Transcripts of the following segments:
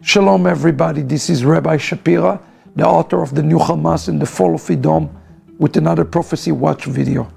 Shalom everybody, this is Rabbi Shapira, the author of the new Hamas and the Fall of Edom, with another Prophecy Watch video.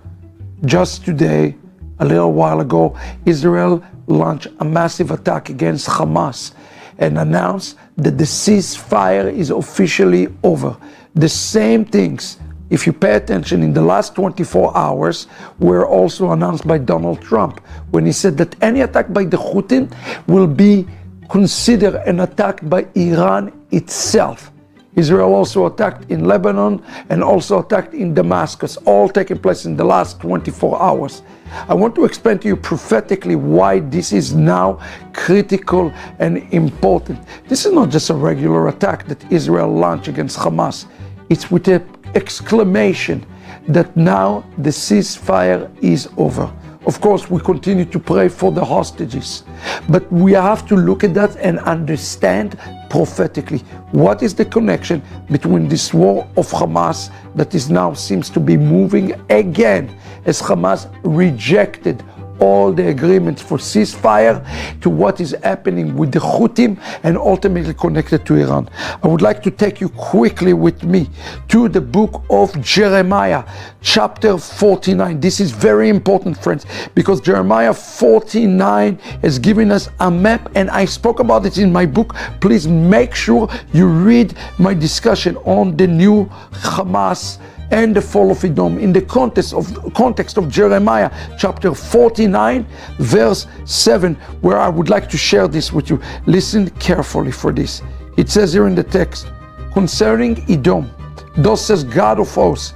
Just today, a little while ago, Israel launched a massive attack against Hamas and announced that the ceasefire is officially over. The same things, if you pay attention, in the last 24 hours were also announced by Donald Trump when he said that any attack by the Houthis will be considered an attack by Iran itself. Israel also attacked in Lebanon and also attacked in Damascus, all taking place in the last 24 hours. I want to explain to you prophetically why this is now critical and important. This is not just a regular attack that Israel launched against Hamas. It's with an exclamation that now the ceasefire is over. Of course, we continue to pray for the hostages, but we have to look at that and understand prophetically what is the connection between this war of Hamas that is now seems to be moving again as Hamas rejected all the agreements for ceasefire to what is happening with the Houthis and ultimately connected to Iran. I would like to take you quickly with me to the book of Jeremiah, chapter 49. This is very important, friends, because Jeremiah 49 has given us a map, and I spoke about it in my book. Please make sure you read my discussion on the new Hamas and the Fall of Edom in the context of Jeremiah chapter 49 verse 7, where I would like to share this with you. Listen carefully for this. It says here in the text, concerning Edom, thus says God of hosts,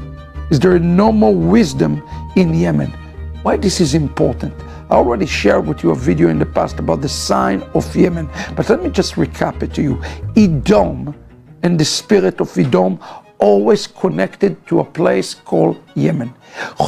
is there no more wisdom in Yemen? Why this is important? I already shared with you a video in the past about the sign of Yemen, but let me just recap it to you. Edom and the spirit of Edom always connected to a place called Yemen.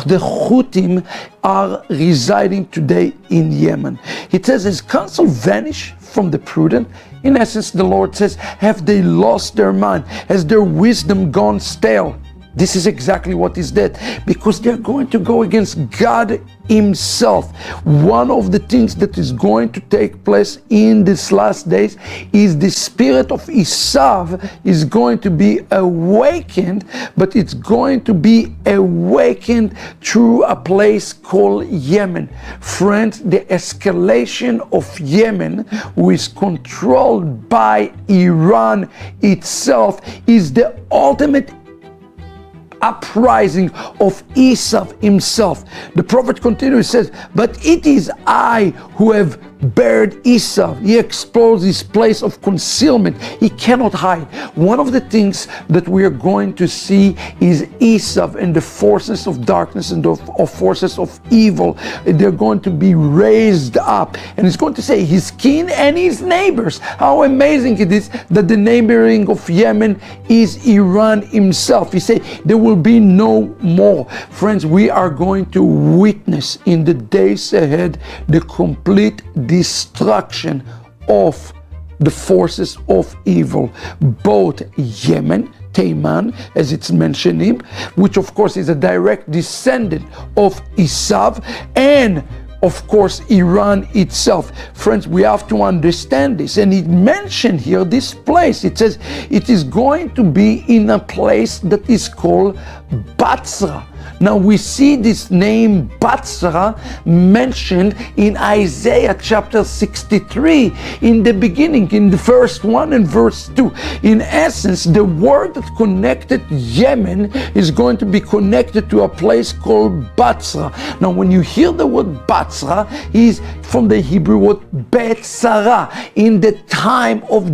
The Houthis are residing today in Yemen. It says, as counsel vanished from the prudent, in essence the Lord says, have they lost their mind? Has their wisdom gone stale? This is exactly what is that, because they're going to go against God Himself. One of the things that is going to take place in these last days is the spirit of Esav is going to be awakened, but it's going to be awakened through a place called Yemen. Friends, the escalation of Yemen, who is controlled by Iran itself, is the ultimate uprising of Esav himself. The prophet continues, says, but it is I who have bared Esav. He exposed his place of concealment. He cannot hide. One of the things that we are going to see is Esav and the forces of darkness and the forces of evil. They're going to be raised up. And it's going to say his kin and his neighbors. How amazing it is that the neighboring of Yemen is Iran himself. He said there will be no more. Friends, we are going to witness in the days ahead the complete destruction of the forces of evil, both Yemen, Teman, as it's mentioned him, which of course is a direct descendant of Esav, and of course Iran itself. Friends, we have to understand this, and it mentioned here this place. It says it is going to be in a place that is called Batzrah. Now we see this name Batzrah mentioned in Isaiah chapter 63 in the beginning, in the verse 1 and verse 2. In essence, the word that connected Yemen is going to be connected to a place called Batzrah. Now when you hear the word Batzrah, is from the Hebrew word Betzarah, in the time of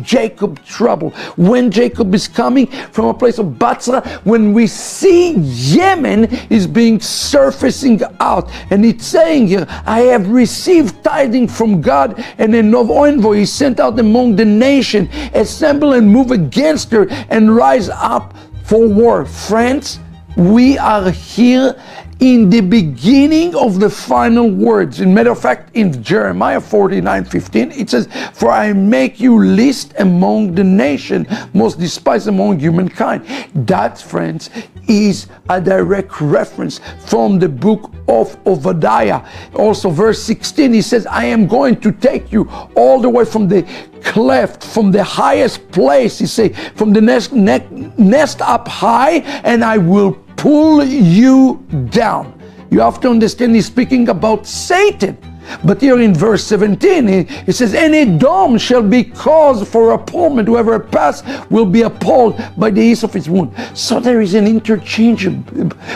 Jacob's trouble. When Jacob is coming from a place of Batzrah, when we see Yemen is being surfacing out, and it's saying here, I have received tidings from God, and an envoy is sent out among the nation, assemble and move against her and rise up for war. Friends, we are here in the beginning of the final words. In matter of fact, in Jeremiah 49:15, it says, "For I make you least among the nation, most despised among humankind." That, friends, is a direct reference from the book of Obadiah. Also, verse 16, he says, "I am going to take you all the way from the cleft, from the highest place," he say, "from the nest up high, and I will pull you down." You have to understand he's speaking about Satan. But here in verse 17, it says, "And Edom shall be cause for appallment. Whoever pass will be appalled by the ease of his wound." So there is an interchange.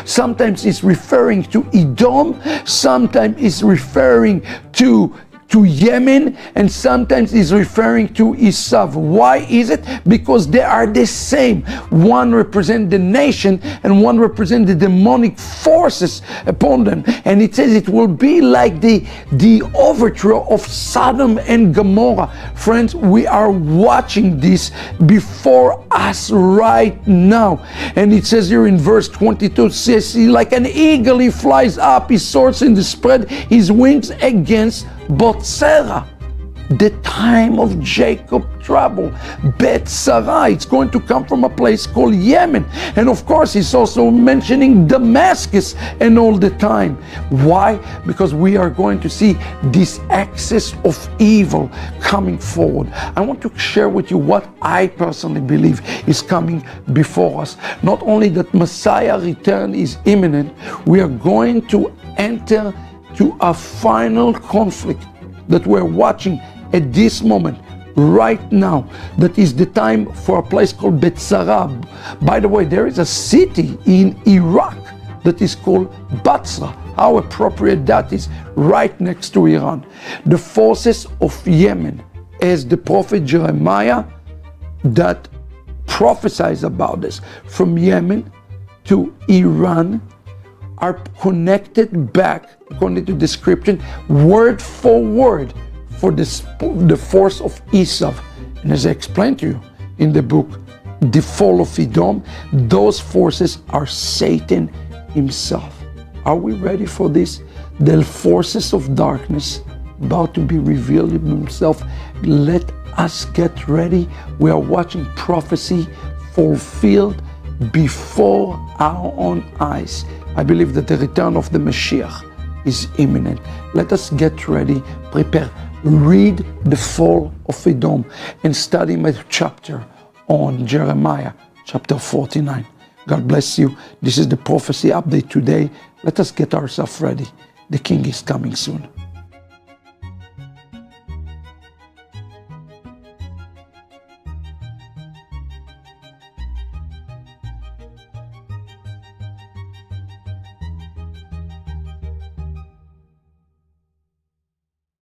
Sometimes it's referring to Edom, sometimes it's referring to Yemen, and sometimes is referring to Esav. Why is it? Because they are the same. One represents the nation and one represents the demonic forces upon them. And it says it will be like the overthrow of Sodom and Gomorrah. Friends, we are watching this before us right now. And it says here in verse 22, it says, "Like an eagle he flies up, he soars in the spread his wings against Batzrah." The time of Jacob trouble, Batzrah, it's going to come from a place called Yemen. And of course, he's also mentioning Damascus and all the time. Why? Because we are going to see this excess of evil coming forward. I want to share with you what I personally believe is coming before us. Not only that Messiah's return is imminent, we are going to enter to a final conflict that we're watching at this moment, right now. That is the time for a place called Batzrah. By the way, there is a city in Iraq that is called Batzrah. How appropriate that is, right next to Iran. The forces of Yemen, as the prophet Jeremiah that prophesies about this, from Yemen to Iran, are connected back, according to the description, word for word, for the force of Esav. And as I explained to you in the book, The Fall of Edom, those forces are Satan himself. Are we ready for this? The forces of darkness about to be revealed in himself. Let us get ready. We are watching prophecy fulfilled before our own eyes. I believe that the return of the Mashiach is imminent. Let us get ready, prepare, read the Fall of Edom, and study my chapter on Jeremiah, chapter 49. God bless you. This is the prophecy update today. Let us get ourselves ready. The King is coming soon.